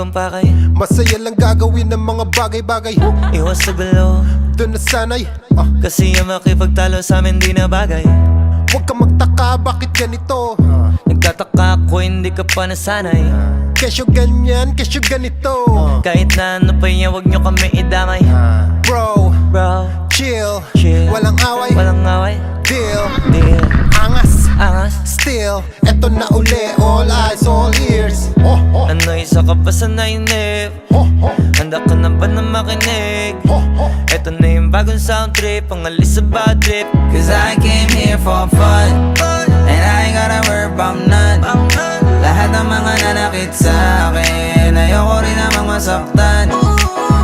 ibang pakay. Masaya lang gagawin ng mga bagay-bagay. Iwas sa gulo, doon na sanay. kasi yung makipagtalo sa amin di na bagay. Huwag ka magtaka bakit ganito. Nagtataka ako hindi ka pa nasanay. Kesyo ganyan, kesyo ganito. Kahit na ano pa niya, wag nyo kami idamay. Bro, Bro, chill, chill, walang away, walang away. deal, Deal, angas, angas. still. Eto na uli, all eyes, all ears. Ano isa ka ba sa nainip? Handa ka na ba na makinig? Eto na yung bagong sound trip, pangalis sa bad trip. Cause I came here for fun, and I ain't gotta worry about none. Lahat ng mga nanakit sa akin, ayoko rin namang masaktan.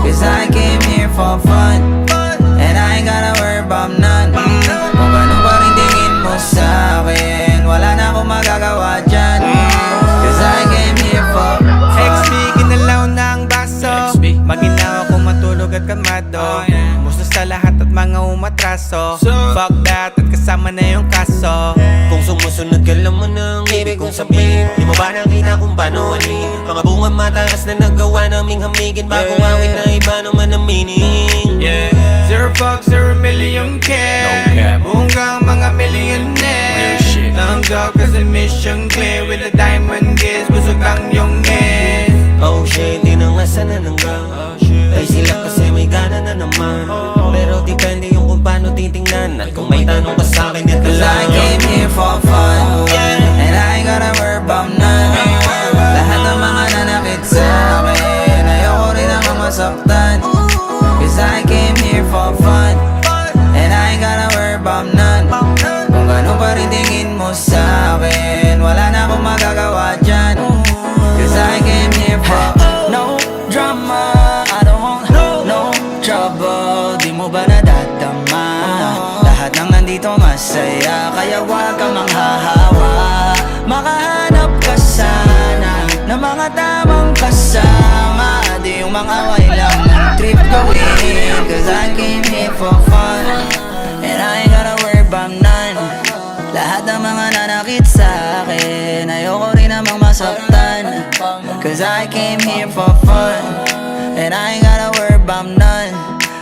Cause I came here for fun, and I ain't gotta worry about none. Kung ano pa rin tingin mo sa akin, wala na akong magagawa dyan. Cause I came here for fun. XB, ginalaw na ang baso. Maginaw ako matulog at kamado. Musta sa lahat at mga umatraso. Fuck that at kasama na yung kaso. Kung sumusunod ka lang mo ng ibig kong sabihin, di mo ba nakita kung paano anin? Mga bunga mataas na nagawa naming hamigin, bagong awit na iba naman ang meaning. Yeah, zero fuck, 0 million care. Bunggang mga millionaire. Tanggap kasi mission clear. With a diamond gaze, busog ang yung head. Oh shit, di na nga sana nanggang. Ay sila kasi may gana na naman. Pero depende yung kung paano titingnan. At kung may tanong ka sa'kin, ito Cause I lang. came here for fun, and I ain't gotta worry about none. Lahat ng mga nanakit sa akin, ayoko rin namang masaktan. Cause I came here for fun, and I ain't gotta worry about none. Kung gano'n pa rin tingin mo sa akin, wala na akong magagawa dyan. Cause I came here for no drama, I don't want no trouble. Di mo ba nadadama? Lahat ng nandito masaya, kaya wag kang manghahawa. Makahanap ka sana ng mga tamang kasama, di yung mga away lang ng trip gawin. Cause I came here for fun, and I ain't gotta worry about none. Lahat ng mga nanakit sa akin, ayoko rin namang masaktan. Cause I came here for fun, and I ain't gotta worry about none.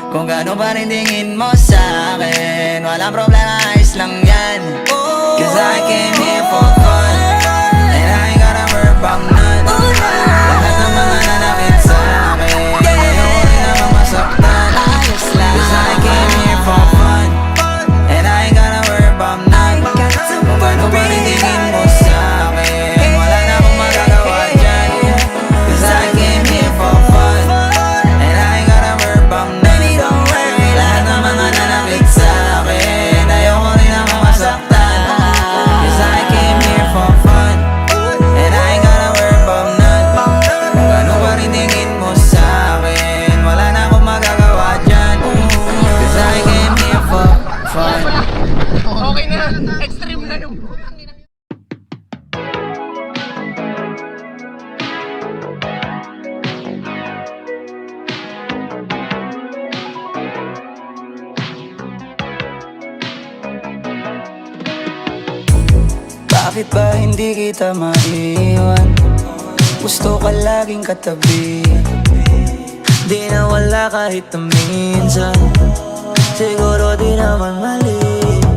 Kung gano'n pa rin tingin mo sa akin, walang problema, ayos lang yan. Cause I came here for fun, and I ain't gotta worry about none. Lahat ng mga nanakit sa akin, ayoko rin namang masaktan. Cause I came here for fun, and I ain't gotta worry about none. Kung gano'n pa rin tingin mo sa akin, wala na akong magagawa dyan. Cause I came here for fun, and I ain't gotta worry about none. Lahat ng mga nanakit sa akin, ayoko rin namang masaktan. Cause I came here for fun, and I ain't gotta worry about none. Kung gano'n pa rin tingin mo sa akin, wala na akong magagawa dyan. Cause I came here for fun. Okay na, extreme na yung Bakit ba hindi kita maiwan? Gusto ka laging katabi. Di na wala kahit na minsan. Siguro di naman mali.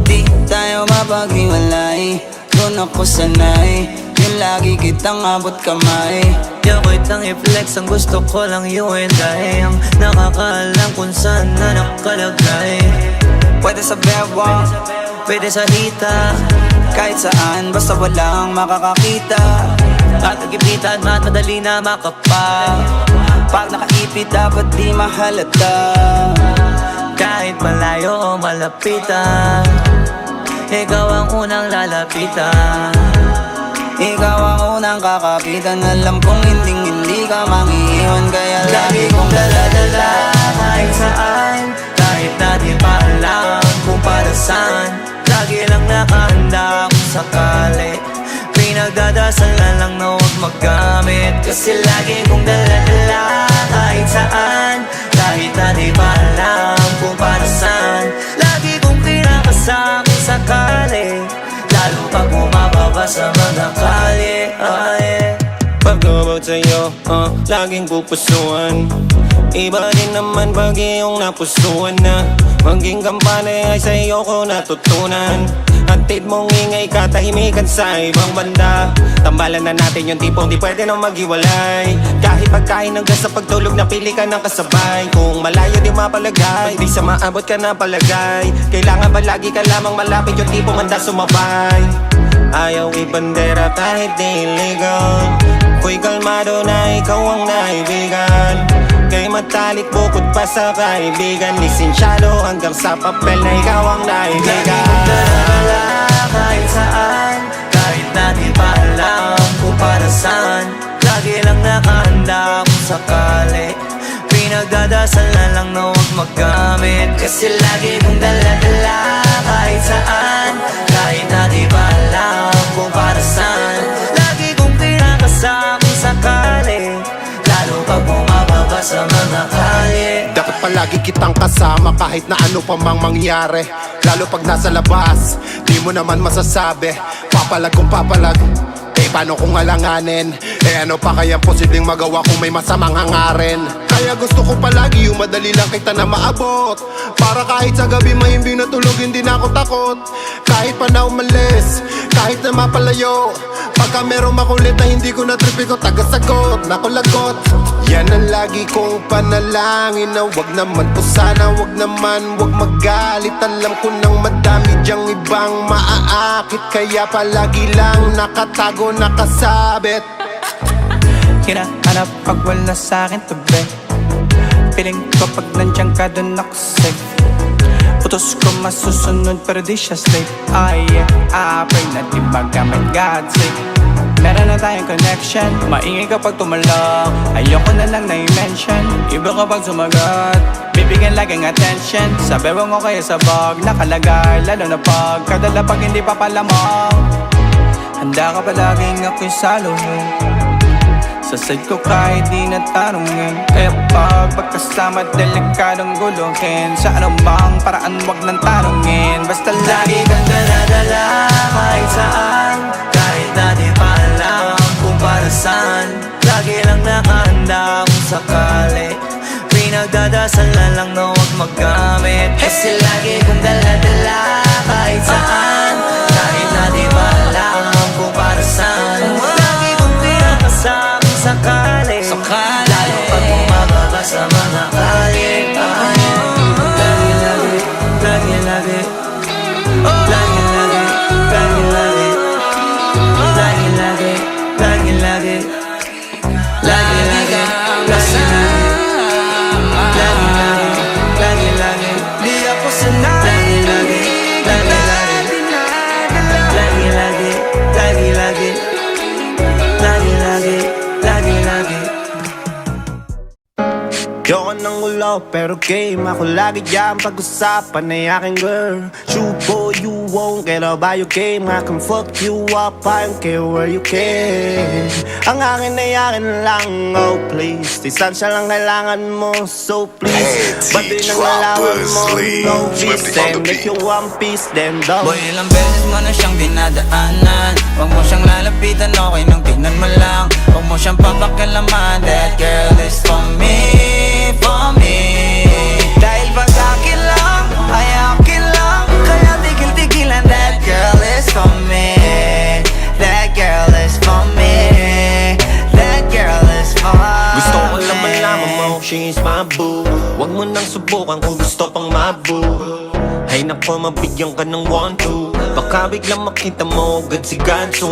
Di tayo mapaghiwalay, doon ako sanay. Yung lagi kitang abot kamay. Di ako'y tang i-flex, ang gusto ko lang you and I. Ang nakakaalam kung saan na nakalagay. Pwede sa bewang, Pwede sa hita, kahit saan, basta walang makakakita. at nagipita at madali na makapa. Pag nakaipit dapat di mahalata. Kahit malayo o malapitan, ikaw ang unang lalapitan. Ikaw ang unang kakapitan. Alam kong hindi ka mangiiwan, kaya lagi kong Dala-dala kahit saan, kahit na di pa alam kung para saan. Lagi lang nakahanda kung sakali. Pinagdadasal na lang na huwag maggamit. Kasi lagi kong dala-dala kahit saan, kahit na di pa alam kung para saan. Lagi kong kinakasama kung sakali, lalo pag bumababa sa mga kalye. Pagkabot sa'yo, laging pupusuan. Iba din naman pag iyong napusuan na. Maging kampane ay sa iyo ko natutunan. Hatid mong ingay katahimikan sa ibang banda. Tambalan na natin yung tipong di pwede nang maghiwalay. Kahit pagkain hanggang sa pagtulog napili ka ng kasabay. Kung malayo di mapalagay, di sa maabot ka na palagay. Kailangan ba lagi ka lamang malapit yung tipong handa sumabay. Ayaw ibandera kahit di illegal. Ako'y kalmado na ikaw ang naibigan. Kay matalik bukod pa sa kaibigan. Lisensyado hanggang sa papel na ikaw ang naibigan. Dala kahit saan, kahit na di pa alam kung para saan. Lagi lang nakahanda kung sakali. Pinagdadasal na lang na huwag maggamit. Kasi lagi kong dala-dala kahit saan, kahit na di pa alam kung para saan. Lagi kong pinakasama kung sakali, lalo pag bumababa sa mga kalye. Dapat palagi kitang kasama kahit na ano pa mang mangyari. Lalo pag nasa labas, di mo naman masasabi. Papalag kung papalag, eh paano kung alanganin? Eh ano pa kayang posibleng magawa kung may masamang hangarin? Kaya gusto ko palagi yung madali lang kita na maabot. Para kahit sa gabi mahimbing na tulog hindi na ako takot. Kahit pa na umalis, kahit na mapalayo. Pagka merong makulit na hindi ko natripi ko tagasagot, nakulagot. Yan ang lagi kong panalangin na wag naman po sana, wag naman, wag magalit. Alam ko nang madami dyang ibang maaakit. Kaya palagi lang nakatago, nakasabit. Hinahanap pag wala sa'kin tabi. Piling ko pag nandiyan ka dun ako safe. Utos ko masusunod pero di siya slave. Pray na di magamit God's sake. Meron na tayong connection, maingay kapag tumalak. Ayoko na lang na-mention, iba kapag sumagat. Bibigyan laging attention, sabi mo kaya sa bag nakalagay. Lalo na pag kadala pag hindi pa palamang. Handa ka palaging ako'y saluhin. Sa side ko kahit di natanongin. Kaya pag pagkasama delikadong guluhin. Sa anong bang paraan wag nang tanongin. Basta lagi kang dala-dala kahit saan, kahit na di pa alam kung para saan. Lagi lang nakahanda kung sakali. Pinagdadasal na lang na huwag maggamit. Kasi lagi kong dala-dala kahit saan, kahit na di pa alam kung para saan. Lagi kong pinakasama sakali, lalo pag bumababa sa mga kalye. Lagi-lagi, lagi-lagi, lagi-lagi, lagi-lagi, lagi-lagi, lagi-lagi, lagi-lagi, lagi-lagi, lagi-lagi, di ako sanay. Lagi-lagi, lagi-lagi, lagi-lagi, lagi-lagi, lagi-lagi, lagi-lagi. Yoko ng ulo pero game ako lagi dyan pag-usapan ay aking girl. True boy, you won't get up by your game. I can fuck you up, I don't care where you can. Ang akin ay akin lang, oh please. Distansya lang kailangan mo, so please. Ba't di nang nalaman mo, no peace. And if you want peace, then don't. Boy, ilang beses mo na siyang dinadaanan. Huwag mo siyang lalapitan, okay nang tingnan mo lang. Huwag mo siyang papakialaman. That girl is for me, for me. Dahil pag akin lang, ay akin lang. Kaya tigil-tigilan. That girl is for me. That girl is for me. That girl is for me. Gusto ko lang malaman mo, she's my boo. Huwag mo nang subukan kung gusto pang mabu. Ay nako, mabigyan ka ng 1-2. Baka biglang makita mo agad si Ganso.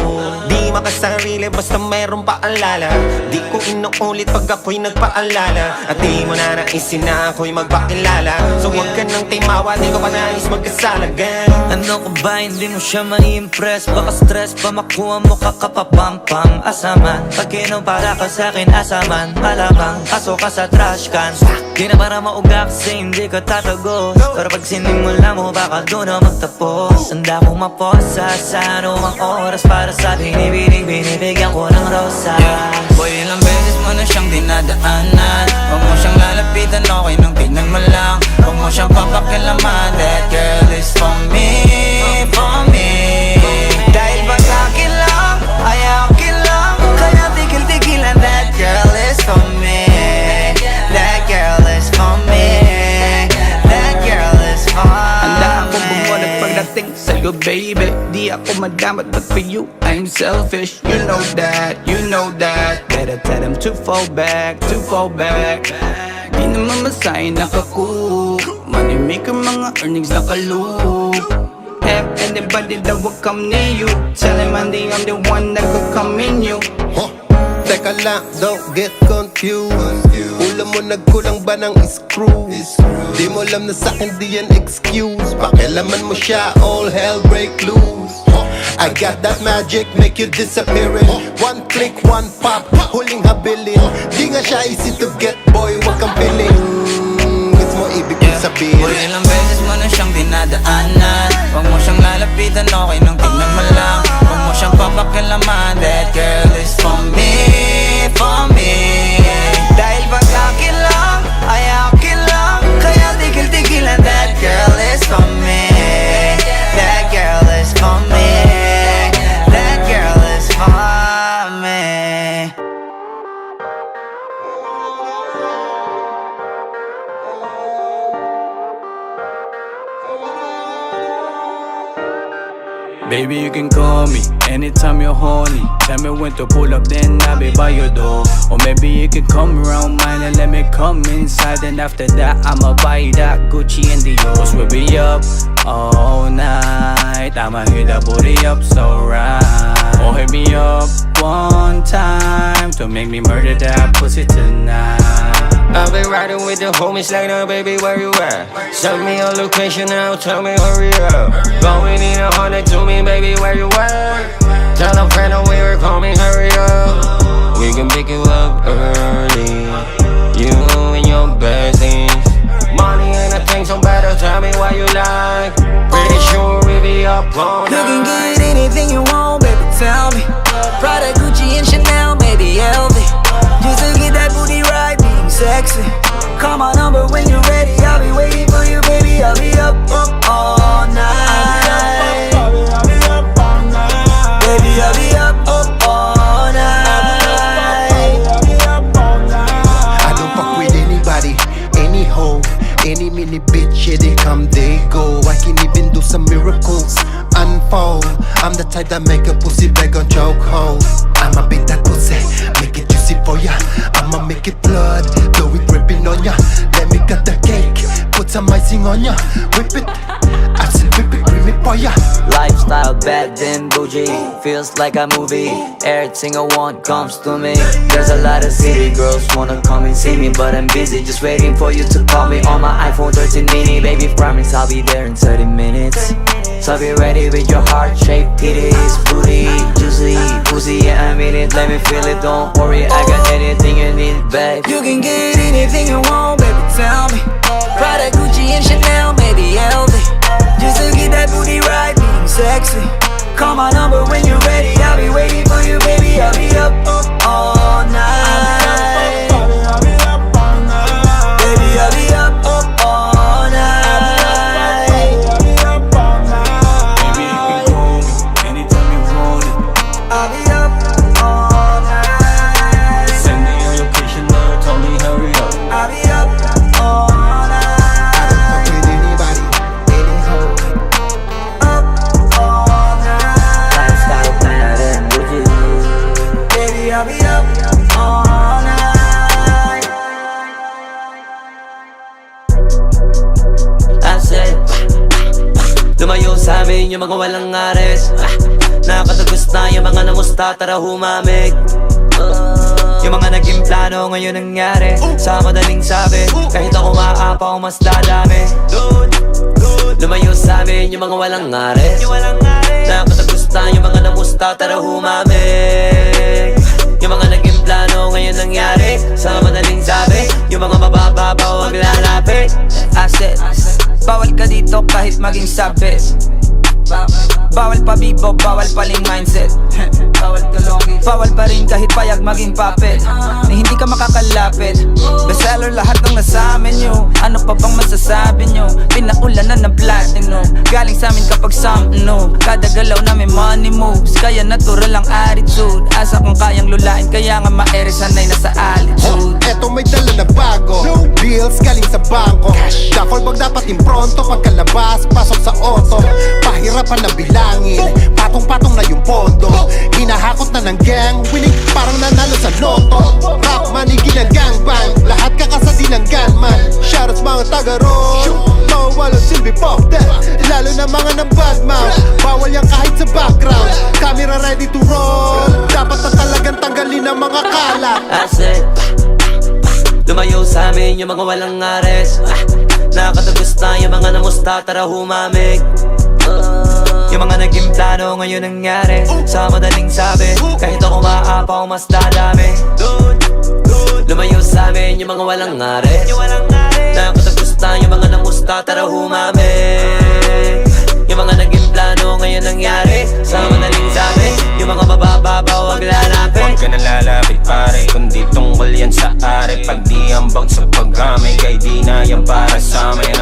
Di makasarili basta mayroong paalala. Di ko inuulit pag ako'y nagpaalala. At di mo na naisin na ako'y magpakilala. So huwag ka nang timawa, di ko pa nais magkasala again. Ano ko ba, hindi mo siya mai-impress? Baka stress pa makuha mo kakapapampam. Asaman, pag para ka sa'kin asaman. Malamang, aso ka sa trash can. Di na para mauga kasi hindi ka tatagos. Pero pag sinimula mo, baka doon na magtapos. Handa kong maposa sa anumang oras. Para sa binibining, binibigyan ko ng rosa. Boy, ilang beses mo na siyang dinadaanan. Huwag mo siyang lalapitan, okay nang tingnan mo lang. Huwag mo siyang papakialaman. That girl is for me, for me. Dahil pag akin lang, ay akin lang. Kaya tigil-tigilan. That girl is go baby. Di ako madamat, but for you, I'm selfish. You know that, you know that. Better tell them to fall back, to fall back. Di naman masahin nakakook. Money maker, mga earnings nakalup. Have anybody that will come near you. Tell him I'm the one that could come in you. Huh? Teka lang, don't get confused. Ulam mo nagkulang ba ng screw? Di mo alam na sa'kin di yan excuse. Pakialaman mo siya, all hell break loose. I got that magic, make you disappearing. One click, one pop, huling habilin. Di nga siya easy to get, boy, wag kang piling. Gets mo ibig kong sabihin. Boy, ilang beses mo na siyang dinadaanan. Huwag mo siyang lalapitan, okay nang tignan mo lang. Huwag mo siyang papakilaman. That girl is for me, for me. Dahil pag akin lang, ay akin lang. Kaya tigil-tigilan. That girl is for me. That girl is for me. That girl is for me. Baby, you can call me anytime you're horny. Tell me when to pull up, then I'll be by your door. Or maybe you can come around mine and let me come inside. And after that, I'ma buy that Gucci and Dior's. We'll be up all night. I'ma hit that booty up so right. Or hit me up one time to make me murder that pussy tonight. I've been riding with the homies like, now baby, where you at? Send me your location now, tell me hurry up. Going in 100 to me, baby, where you at? Tell a friend over here, call me, hurry up. We can pick you up early, you and your besties. Money ain't a thing, so better tell me what you like. Pretty sure we be up all You can night. get anything you want, baby, tell me. Prada, Gucci, and Chanel, maybe LV. Just to get that booty right, being sexy. Call my number when you're ready, I'll be waiting for you, baby. I'll be up all night. Baby, I'll be up all night. I don't fuck with anybody, any hoe, any mini bitch, yeah, they come, they go. I can even do some miracles, unfold. I'm the type that make a pussy beg on chokehold. I'ma beat that pussy, make it juicy for ya. I'ma make it blood, blow it dripping on ya. Let me cut the cake, put some icing on ya. Whip it, I said whip it, cream it for ya. Lifestyle bad then bougie, feels like a movie. Everything I want comes to me. There's a lot of city girls wanna come and see me, but I'm busy just waiting for you to call me on my iPhone 13 mini. Baby, promise I'll be there in 30 minutes. So be ready with your heart-shaped titties, booty, juicy, pussy, yeah, I mean it. Let me feel it, don't worry, I got anything you need, babe. You can get anything you want, baby, tell me. Prada, Gucci, and Chanel, maybe LV. Just to get that booty right, being sexy. Call my number when you're ready, I'll be waiting for you, baby. I'll be up all night. Baby, I'll be up all night. Baby, you can call me anytime you want it. I'll be up all night. Send me your location now, tell me hurry up. I'll be up all I don't fuck night. with anybody, any hoe. Up all night. Lifestyle bad then bougie. Baby, I'll be up all night. I said, lumayo sa amin yung mga walang ares. Nakatagos na yung mga namusta, tara humamig. Yung mga naging plano ngayon nangyari. Sa madaling sabi, kahit ako maaapaw mas dadami. Lumayo sa amin yung mga walang ares. Nakatagos na yung mga namusta, tara humamig. Yung mga naging plano ngayon nangyari. Sa madaling sabi, yung mga mabababaw ang lalapit. Asset, bawal ka dito kahit maging sabit. Bawal pa bibo, bawal paling mindset. Bawal pa rin kahit payag maging puppet. Na hindi ka makakalapit. Bestseller lahat ng nasa amin nyo. Ano pa bang masasabi nyo? Pinaulanan ng platinum. Galing sa amin kapag something new. Kada galaw namin money moves. Kaya natural ang attitude. Asa kung kayang lulain, kaya nga maere sanay na sa altitude. Eto may dala na bago, real bills galing sa bangko. Duffel bag dapat impronto, pagkalabas, pasok sa auto. Pahirapan na bilangin, patong-patong na yung pondo. Hinahakot na ng gang, winning parang nanalo sa loto. Rap manigi ng gangbang, lahat kakasadi ng gunman. Shoutouts mga taga-roll, no walang silbi pop that. Lalo na mga ng bad mouth, bawal yan kahit sa background. Camera ready to roll, dapat na talagang tanggalin ang mga kalat. I said, lumayo sa amin yung mga walang ares. Nakatagos na yung mga namusta, tara humamig. Yung mga naging plano ngayon nangyari. Sa madaling sabi, kahit ako maapaw mas dadami. Lumayo sa amin yung mga walang ares. Nakatagos na yung mga namusta, tara humamig. Yung mga naging plano ngayon nangyari. Sa madaling sabi, yung mga mabababaw wag lalapit. Huwag ka na lalapit pare, kundi tungkol yan sa are. Pag di ambag sa paggamay, kay di na yan para sa amin.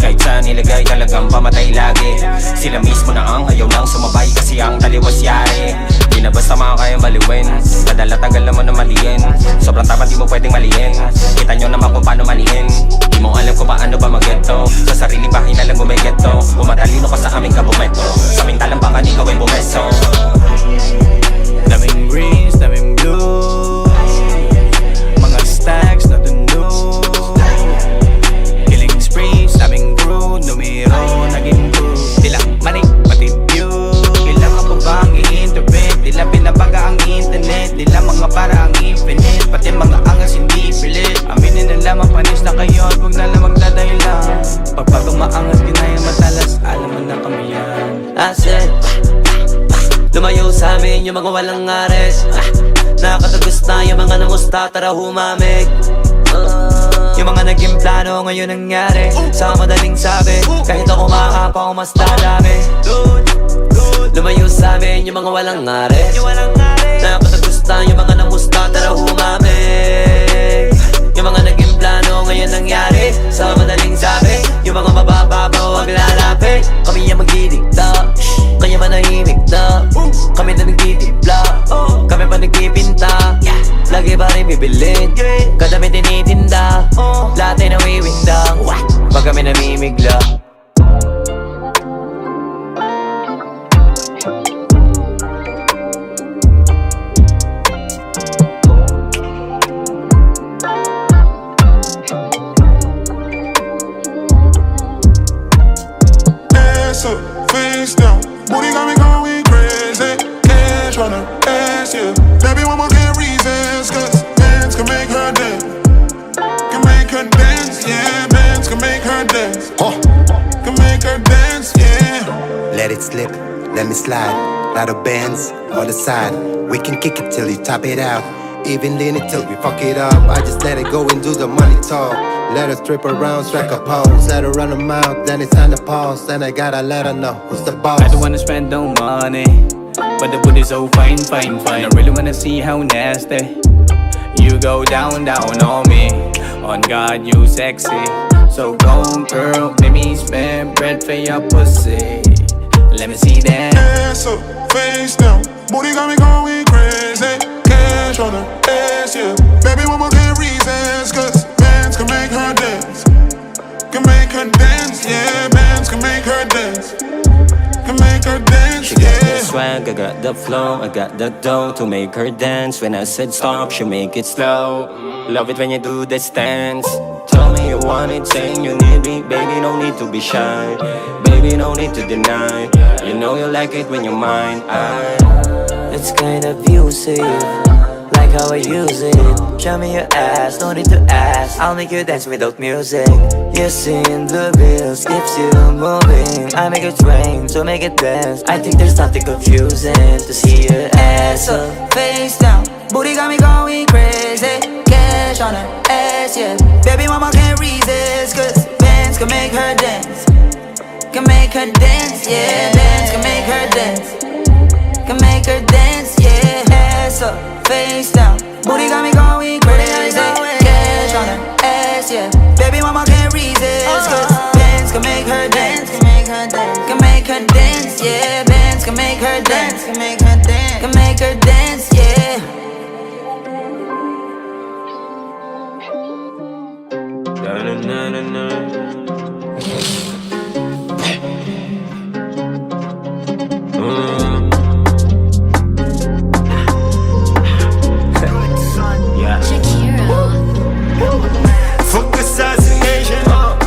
Kahit saan nilagay talagang pamatay lagi. Sila mismo na ang ayaw nang sumabay kasi ang taliwas yari. Di na basta makakayang baliwin, kadala tagal naman na maliin. Sobrang tapat di mo pwedeng maliin. Kita nyo naman kung paano maliin. Di mo alam kung paano ba mag-geto. Sa sariling bahay na lang gumigeto. Umatalino ka sa aming kabumeto. Sa aming talampakan ikaw ay bumeso. Daming greens, daming blue, mga stacks na tundo. Killing sprees, daming crew, numero, naging crew. Tila manik, pati view. Kailangan pa ba ang i-interpret? Tila pinabaga ang internet. Tila mga para ang infinite. Pati mga angas hindi pilit. Aminin na lamang panis na kayo at huwag na lang magdadahilan. Pagpag umaangat ginayang matalas, alam mo na kami yan. I said, lumayo sa amin yung mga walang ares. Nakatagos na yung mga namusta, tara humamig. Yung mga naging plano ngayon nangyari. Sa madaling sabi, kahit ako maapaw mas dadami. Lumayo sa amin yung mga walang ares. Nakatagos na yung mga namusta, tara humamig. Yung mga naging plano ngayon nangyari. Sa madaling sabi, yung mga mabababaw wag lalapit. Kami yung magdidikta, kaya manahimik na. Kami na nagtitipla, kami pa nagpipinta. Lagi pa rin bibilin, kadami tinitinda. Lahat ay nawiwindang, pag kami namimigla. Ass up, face down, booty got me going crazy. Cash on her ass, yeah. Baby, one more can't resist, cause bands can make her dance. Can make her dance, yeah. Bands can make her dance. Can make her dance, yeah. Let it slip, let me slide. Ride a Benz on the side. We can kick it till you top it out. Even lean it till we fuck it up. I just let it go and do the money talk. Let her strip around, strike a pose. Let her run her mouth, then it's time to pause. Then I gotta let her know who's the boss. I don't wanna spend no money, but the booty's so fine, fine, fine. I really wanna see how nasty you go down, down on me. On God, you sexy. So go girl, let me spend bread for your pussy. Let me see that. Ass up, face down, booty got me going crazy. Cash on her ass, yeah. Baby, one more can't resist, cause bands can make her dance. Can make her dance, yeah. Bands can make her dance. Can make her dance, She got the yeah. swag, I got the flow, I got the dough to make her dance. When I said stop, she make it slow. Love it when you do the stance. Tell me you want it, saying you need me. Baby, no need to be shy. Baby, no need to deny. You know you like it when you're mine. It's kinda abusive, like how I use it. Show me your ass, no need to ask. I'll make you dance without music. You sing the bills, keeps you moving. I make it rain, so make it dance. I think there's nothing confusing to see your ass up, face down. Booty got me going crazy. Cash on her ass, yeah. Baby mama can't resist, cause bands can make her dance. Can make her dance, yeah. Bands can make her dance. Can make her dance, yeah. Ass up, face down. Booty got me going crazy. Cash on her ass, yeah. Baby mama can't resist, cause bands can make her dance. Can make her dance. Can make her dance, yeah. Bands can make her dance. Can make her dance. Can make her dance, yeah. Fuck assassination,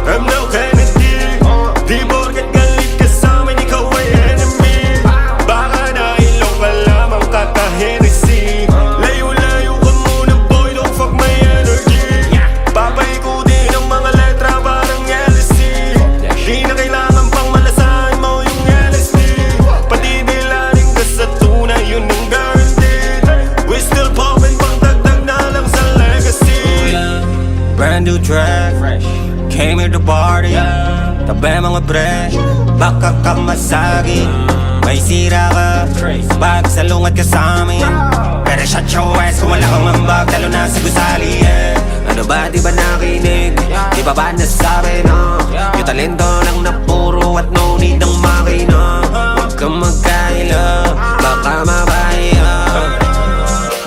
I'm no Kennedy. Di porket galit ka sa'min, ikaw ay enemy. Baka nailong ka lamang kaka-Hennessy. Layo-layo ka muna boy, don't fuck my energy. Papaikutin ang mga letra parang LSD. Di na kailangan pang malasahan mo yung LSD. Patibilarin ka sa tunay, yun ang guaranteed. We still poppin' pang dagdag na lang sa legacy. Brand new track, came here to party. Tabi mga pre, baka ka masagi. May sira ka, bag salungat ka sa amin. Pero shut your ass kung wala kang ambag, talo na sa gusali, yeah. Ano ba, di ba nakinig? Di ba ba nasabi na yung talento lang na puro at no need ng makina? Huwag kang magkaila, baka mabaya.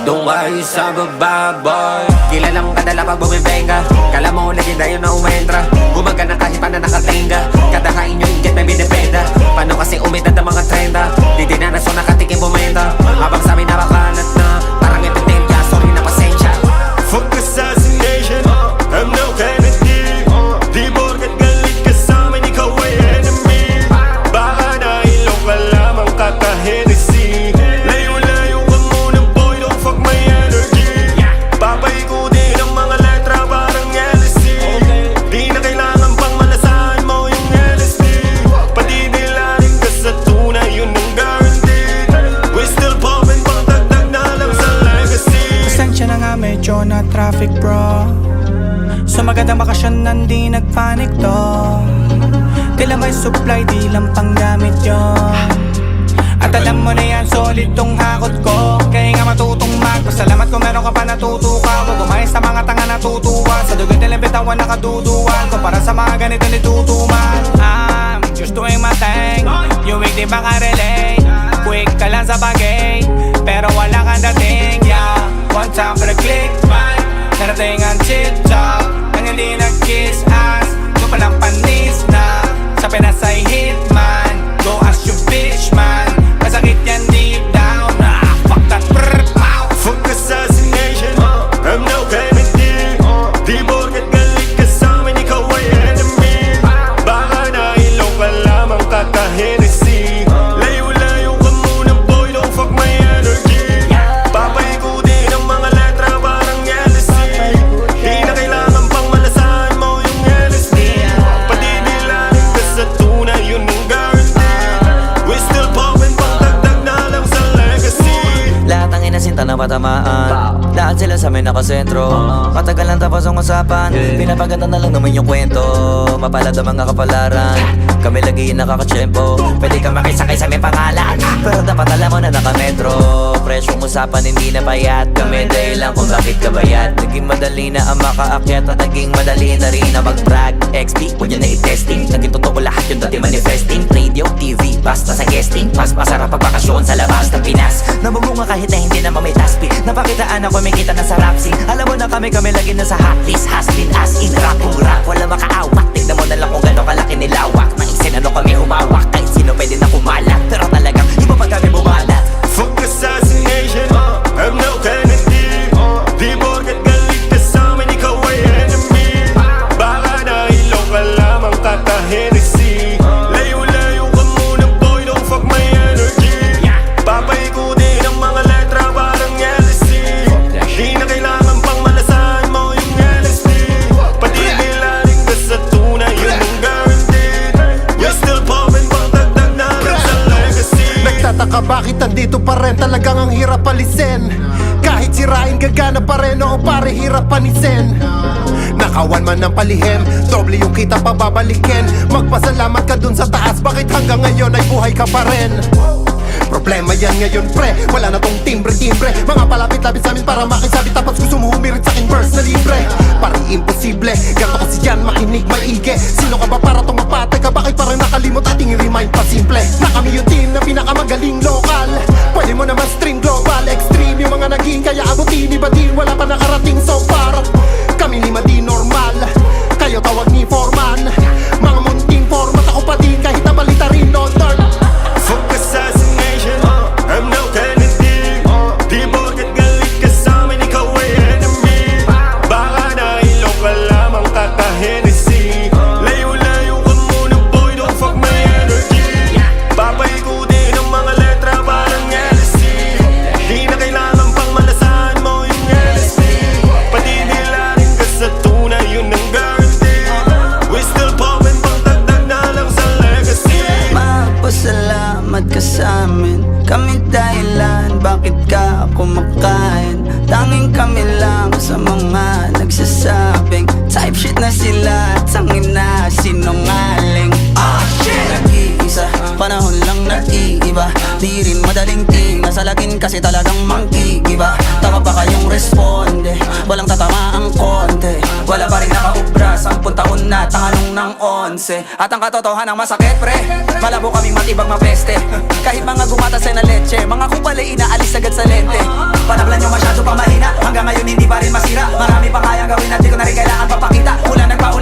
Don't worry sa baba, boy. Kilalang kadala pag bumibeng ka. Kala mo legenda yun na umentra. Gumagana kahit pa na nakatenga. Kada kain nyo inget may binipenda. Paano kasi umidad ang mga trenda? Di dinanaso nakatikim bumenta. Habang sabi na bakalat na parang entertain ka, sorry na pasensya. Fuck assassination, I'm no Kennedy. Di porket galit ka sa'min, ikaw ay enemy. Baka nailong ka lamang kaka-Hennessy. Layo-layo ka muna boy, don't fuck my energy. Papaikutin ang mga letra parang LSD. Di na kailangan pang malasahan mo yung LSD. Patidilarin ka sa tunay, yun ang guaranteed. We still poppin' pang dagdag na lang sa legacy. Pasensya na nga medyo na traffic bro. Sa magandang bakasyon nandi nagpanik to. Tila may supply di lang panggamit yun. At alam mo na yan solid tong hakot ko. Kaya nga matutong magpasalamat kung meron ka pa natutuka. Huwag umayos sa mga tanga natutuwa. Sa dugot nilang bitawan nakaduduan ko para sa mga ganito nitutuman. I'm just doing my thing. Yung week di makarelate. Quick ka lang sa bagay, pero wala kang dating, yeah. One time for the click, man. Narating ang chit-chop nang hindi nag-kiss ass. Doon palang panis na sa Pinas ay hitman. Go ask your bitch, man. Masakit yan deep down. Fuck that, brrr, pow. Fuck assassination, I'm no Kennedy. Di porket galit ka sa'min, ikaw ay enemy. Baka nailong ka lamang kaka-Hennessy. Layo-layo ka muna boy, don't fuck my energy. Papaikutin ang mga letra parang LSD. Di na kailangan pang malasahan mo yung LSD. Patidilarin ka sa tunay, yun ang guaranteed. We still poppin' pang dagdag na lang sa legacy. Lahat ng inasinta na matamaan. Lahat sila sa amin nakasentro. Matagal lang tapos ang usapan. Pinapaganda na lang naman yung kwento. Mapalad ang mga kapalaran. Kami lagi nakakatsyempo. Pwede ka makisakay sa aming pangalan. Pero dapat alam mo na nakametro. Presyong usapan hindi na payat. Kami dahil lang kung bakit ka bayad. Naging madali na ang makaakyat. At naging madali na rin na mag-brag. XP, huwag yun na i-testing. Naging totoo lahat yung dati manifesting. Radio, TV, basta sa guesting. Mas masarap pagbakasyon sa labas ng Pinas. Nabumunga kahit na hindi naman may taspi. Napakitaan ako may kita na sa rap scene. Alam mo na kami lagi na sa hotlist. Has been as in rap kung rap wala makaawak. Tignan mo na lang kung gano'ng kalaki nilawak. Naisin ano kami humawak. Kahit sino pwede na kumalat. Pero talagang iba pa kami bumalat. Fuck assassination, I'm no Kennedy. Di porket galit ka sa'min, ikaw ay enemy. Baka nailong ka lamang kaka-Hennessy. Layo-layo ka muna boy, don't fuck my energy. Papaikutin ang mga letra parang LSD. Di na kailangan pang malasahan mo yung LSD. Patidilarin ka sa tunay, yun ang guaranteed. We still poppin' pang dagdag na lang sa legacy. Nagtataka bakit nandito pa rin, talagang ang hirap alisin. Kahit sirain gagana pa rin, oo pare hirap panisin. Nakawan man ng palihim, doble yung kita pababalikin. Magpasalamat ka dun sa taas, bakit hanggang ngayon ay buhay ka pa rin? Problema yan ngayon pre, wala na tong timbre-timbre. Mga palapit-lapit sa amin para makisabi. Tapos gusto mo humirit sa akin verse na libre. Parang imposible, ganto kasi yan makinig maigi. Sino ka ba para tong mapatay ka? Bakit parang nakalimot ating i-remind pa simple? Na kami yung team na pinakamagaling lokal. Pwede mo naman stream global, extreme yung mga naging. Kaya abutin, iba din, wala pa nakarating so far. Kami lima di normal, kaya Alagin kasi talagang manggigiba. Tama pa kayong responde, walang tatama ang konti. Wala pa rin nakaubra, 10 taon na tanganong ng 11. At ang katotohanan ang masakit pre, malabo kaming matibag mapeste. Kahit mga gumatas ay na leche, mga kupalay inaalis agad sa lente. Panaklan nyo masyado pa mahina, hanggang ngayon hindi pa rin masira. Marami pa kayang gawin at di ko na rin kailangan papakita. Mula nagpaula